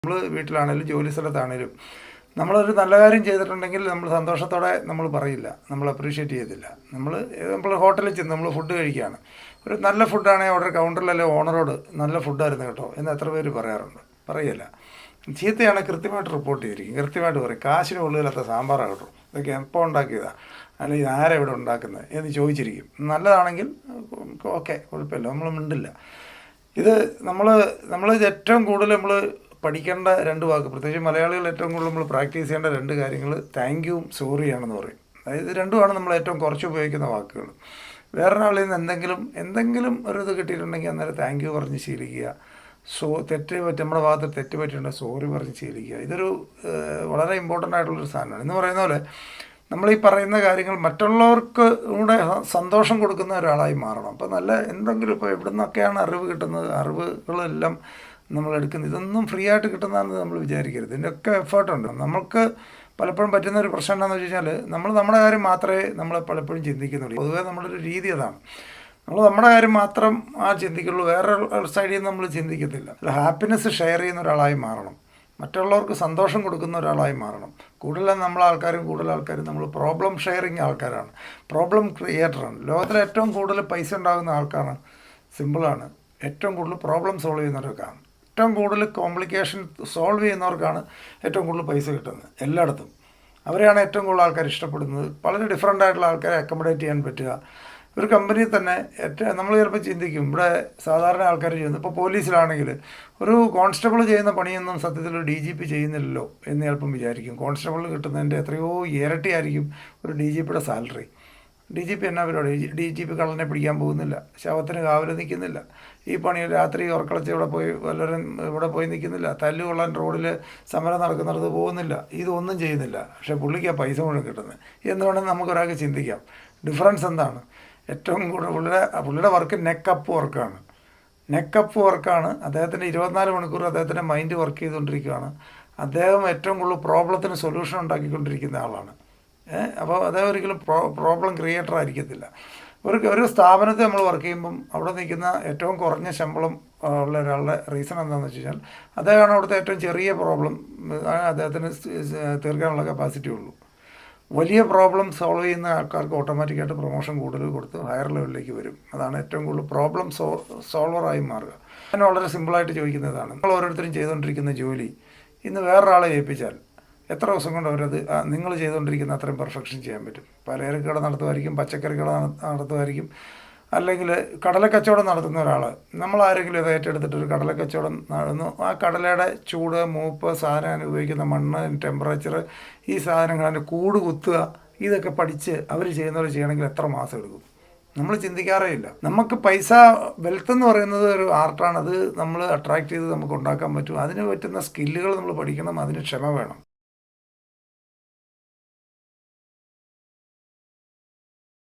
നമ്മൾ വീട്ടിലാണെങ്കിലും ജോലി സ്ഥലത്താണെങ്കിലും നമ്മളൊരു നല്ല കാര്യം ചെയ്തിട്ടുണ്ടെങ്കിൽ നമ്മൾ സന്തോഷത്തോടെ നമ്മൾ പറയില്ല, നമ്മൾ അപ്രീഷിയേറ്റ് ചെയ്തില്ല. നമ്മൾ ഹോട്ടലിൽ ചെന്ന് നമ്മൾ ഫുഡ് കഴിക്കുകയാണ്, ഒരു നല്ല ഫുഡാണെങ്കിൽ അവിടെ കൗണ്ടറിലല്ലേ ഓണറോട് നല്ല ഫുഡായിരുന്നു കേട്ടോ എന്ന് എത്ര പേര് പറയാറുണ്ട്? പറയില്ല. ചീത്തയാണ് കൃത്യമായിട്ട് റിപ്പോർട്ട് ചെയ്തിരിക്കും, കൃത്യമായിട്ട് പറയും കാശിന് ഉള്ളിലത്തെ സാമ്പാറാകട്ടോ, ഇതൊക്കെ എപ്പോൾ ഉണ്ടാക്കിയതാണ്, അല്ലെങ്കിൽ ആരാ ഇവിടെ ഉണ്ടാക്കുന്നത് എന്ന് ചോദിച്ചിരിക്കും. നല്ലതാണെങ്കിൽ ഓക്കെ, കുഴപ്പമില്ല, നമ്മൾ മിണ്ടില്ല. ഇത് നമ്മൾ ഏറ്റവും കൂടുതൽ നമ്മൾ പഠിക്കേണ്ട രണ്ട് വാക്ക്, പ്രത്യേകിച്ച് മലയാളികൾ ഏറ്റവും കൂടുതൽ നമ്മൾ പ്രാക്ടീസ് ചെയ്യേണ്ട രണ്ട് കാര്യങ്ങൾ താങ്ക് യുവും സോറിയാണെന്ന് പറയും. അതായത് രണ്ടുമാണ് നമ്മൾ ഏറ്റവും കുറച്ച് ഉപയോഗിക്കുന്ന വാക്കുകൾ. വേറൊരാളിൽ നിന്ന് എന്തെങ്കിലും ഒരു ഇത് കിട്ടിയിട്ടുണ്ടെങ്കിൽ അന്നേരം താങ്ക് യു പറഞ്ഞ് ശീലിക്കുക. നമ്മുടെ ഭാഗത്ത് തെറ്റ് പറ്റിയിട്ടുണ്ടെങ്കിൽ സോറി പറഞ്ഞ് ശീലിക്കുക. ഇതൊരു വളരെ ഇമ്പോർട്ടൻ്റ് ആയിട്ടുള്ളൊരു സാധനമാണ്. എന്ന് പറയുന്ന പോലെ നമ്മൾ ഈ പറയുന്ന കാര്യങ്ങൾ മറ്റുള്ളവർക്ക് കൂടെ സന്തോഷം കൊടുക്കുന്ന ഒരാളായി മാറണം. അപ്പോൾ നല്ല എന്തെങ്കിലും ഇപ്പോൾ എവിടെ നിന്നൊക്കെയാണ് അറിവ് കിട്ടുന്നത്, അറിവുകളെല്ലാം നമ്മൾ എടുക്കുന്നത്, ഇതൊന്നും ഫ്രീ ആയിട്ട് കിട്ടുന്നതാണെന്ന് നമ്മൾ വിചാരിക്കരുത്. ഇതിൻ്റെയൊക്കെ എഫേർട്ടുണ്ട്. നമുക്ക് പലപ്പോഴും പറ്റുന്ന ഒരു പ്രശ്നം എന്താണെന്ന് വെച്ച് കഴിഞ്ഞാൽ നമ്മുടെ കാര്യം മാത്രമേ നമ്മൾ പലപ്പോഴും ചിന്തിക്കുന്നുള്ളൂ. പൊതുവേ നമ്മളൊരു രീതി അതാണ്, നമ്മുടെ കാര്യം മാത്രം ചിന്തിക്കുള്ളൂ, വേറെ സൈഡിൽ നിന്ന് നമ്മൾ ചിന്തിക്കത്തില്ല. അല്ല, ഹാപ്പിനെസ് ഷെയർ ചെയ്യുന്ന ഒരാളായി മാറണം, മറ്റുള്ളവർക്ക് സന്തോഷം കൊടുക്കുന്ന ഒരാളായി മാറണം. കൂടുതൽ ആൾക്കാരും നമ്മൾ പ്രോബ്ലം ഷെയറിങ് ആൾക്കാരാണ്, പ്രോബ്ലം ക്രിയേറ്ററാണ്. ലോകത്തിലെ ഏറ്റവും കൂടുതൽ പൈസ ഉണ്ടാകുന്ന ആൾക്കാരാണ്, സിമ്പിളാണ്, ഏറ്റവും കൂടുതൽ പ്രോബ്ലം സോൾവ് ചെയ്യുന്നവർക്കാണ്, ഏറ്റവും കൂടുതൽ കോംപ്ലിക്കേഷൻ സോൾവ് ചെയ്യുന്നവർക്കാണ് ഏറ്റവും കൂടുതൽ പൈസ കിട്ടുന്നത് എല്ലായിടത്തും. അവരെയാണ് ഏറ്റവും കൂടുതൽ ആൾക്കാർ ഇഷ്ടപ്പെടുന്നത്. വളരെ ഡിഫറൻ്റ് ആയിട്ടുള്ള ആൾക്കാരെ അക്കോമഡേറ്റ് ചെയ്യാൻ പറ്റുക. ഒരു കമ്പനിയിൽ തന്നെ നമ്മൾ ചിലപ്പോൾ ചിന്തിക്കും, ഇവിടെ സാധാരണ ആൾക്കാർ ചെയ്യുന്നത്, ഇപ്പോൾ പോലീസിലാണെങ്കിൽ ഒരു കോൺസ്റ്റബിൾ ചെയ്യുന്ന പണിയൊന്നും സത്യത്തിൽ ഒരു DGP ചെയ്യുന്നില്ലല്ലോ എന്ന് ചിലപ്പം വിചാരിക്കും. കോൺസ്റ്റബിൾ കിട്ടുന്നതിൻ്റെ എത്രയോ ഇരട്ടിയായിരിക്കും ഒരു DGPയുടെ സാലറി. DGP എന്നാ പരിപാടി? DGP കള്ളനെ പിടിക്കാൻ പോകുന്നില്ല, ശവത്തിന് കാവൽ നിൽക്കുന്നില്ല, ഈ പണി രാത്രി ഉറക്കളച്ച് ഇവിടെ പോയി നിൽക്കുന്നില്ല, തല്ലുകൊള്ളാൻ റോഡിൽ സമരം നടക്കുന്നിടത്ത് പോകുന്നില്ല, ഇതൊന്നും ചെയ്യുന്നില്ല. പക്ഷേ പുള്ളിക്കാണ് പൈസ മുഴുവൻ കിട്ടുന്നത് എന്ന് വേണമെങ്കിൽ നമുക്കൊരാൾക്ക് ചിന്തിക്കാം. ഡിഫറൻസ് എന്താണ്? ഏറ്റവും കൂടുതൽ പുള്ളിയുടെ വർക്ക് നെക്കപ്പ് വർക്കാണ്. അദ്ദേഹത്തിൻ്റെ 24 മണിക്കൂർ അദ്ദേഹത്തിൻ്റെ മൈൻഡ് വർക്ക് ചെയ്തുകൊണ്ടിരിക്കുകയാണ്. അദ്ദേഹം ഏറ്റവും കൂടുതൽ പ്രോബ്ലത്തിന് സൊല്യൂഷൻ ഉണ്ടാക്കിക്കൊണ്ടിരിക്കുന്ന ആളാണ്. അപ്പോൾ അദ്ദേഹം ഒരിക്കലും പ്രോബ്ലം ക്രിയേറ്റർ ആയിരിക്കത്തില്ല. ഒരു സ്ഥാപനത്തിൽ നമ്മൾ വർക്ക് ചെയ്യുമ്പം അവിടെ നിൽക്കുന്ന ഏറ്റവും കുറഞ്ഞ ശമ്പളം ഉള്ള ഒരാളുടെ റീസൺ എന്താണെന്ന് വെച്ച് കഴിഞ്ഞാൽ അദ്ദേഹമാണ് അവിടുത്തെ ഏറ്റവും ചെറിയ പ്രോബ്ലം അദ്ദേഹത്തിന് തീർക്കാനുള്ള കപ്പാസിറ്റി ഉള്ളൂ. വലിയ പ്രോബ്ലം സോൾവ് ചെയ്യുന്ന ആൾക്കാർക്ക് ഓട്ടോമാറ്റിക്കായിട്ട് പ്രൊമോഷൻ കൂടുതൽ കൊടുത്ത് ഹയർ ലെവലിലേക്ക് വരും. അതാണ് ഏറ്റവും കൂടുതൽ പ്രോബ്ലം സോൾവറായി മാറുക. ഞാൻ വളരെ സിമ്പിളായിട്ട് ചോദിക്കുന്നതാണ്, നിങ്ങൾ ഓരോരുത്തരും ചെയ്തുകൊണ്ടിരിക്കുന്ന ജോലി ഇന്ന് വേറൊരാളെ ഏൽപ്പിച്ചാൽ എത്ര ദിവസം കൊണ്ട് അവരത് നിങ്ങൾ ചെയ്തുകൊണ്ടിരിക്കുന്ന അത്രയും പെർഫെക്ഷൻ ചെയ്യാൻ പറ്റും? പലചരക്ക് കട നടത്തുമായിരിക്കും, പച്ചക്കറി കട നടത്തുമായിരിക്കും, അല്ലെങ്കിൽ കടലക്കച്ചവടം നടത്തുന്ന ഒരാൾ. നമ്മളാരെങ്കിലും ഇത് ഏറ്റെടുത്തിട്ടൊരു കടലക്കച്ചവടം നടന്നു, ആ കടലയുടെ ചൂട്, മൂപ്പ്, സാധനം ഉപയോഗിക്കുന്ന മണ്ണ്, ടെമ്പറേച്ചർ, ഈ സാധനങ്ങൾ, അതിൻ്റെ കൂട് കുത്തുക, ഇതൊക്കെ പഠിച്ച് അവർ ചെയ്യുന്നവർ ചെയ്യണമെങ്കിൽ എത്ര മാസം എടുക്കും? നമ്മൾ ചിന്തിക്കാറേ ഇല്ല. നമുക്ക് വെൽത്ത് എന്ന് പറയുന്നത് ഒരു ആർട്ടാണ്. അത് നമ്മൾ അട്രാക്റ്റ് ചെയ്ത് നമുക്ക് ഉണ്ടാക്കാൻ പറ്റും. അതിന് പറ്റുന്ന സ്കില്ലുകൾ നമ്മൾ പഠിക്കണം, അതിന് ക്ഷമ വേണം.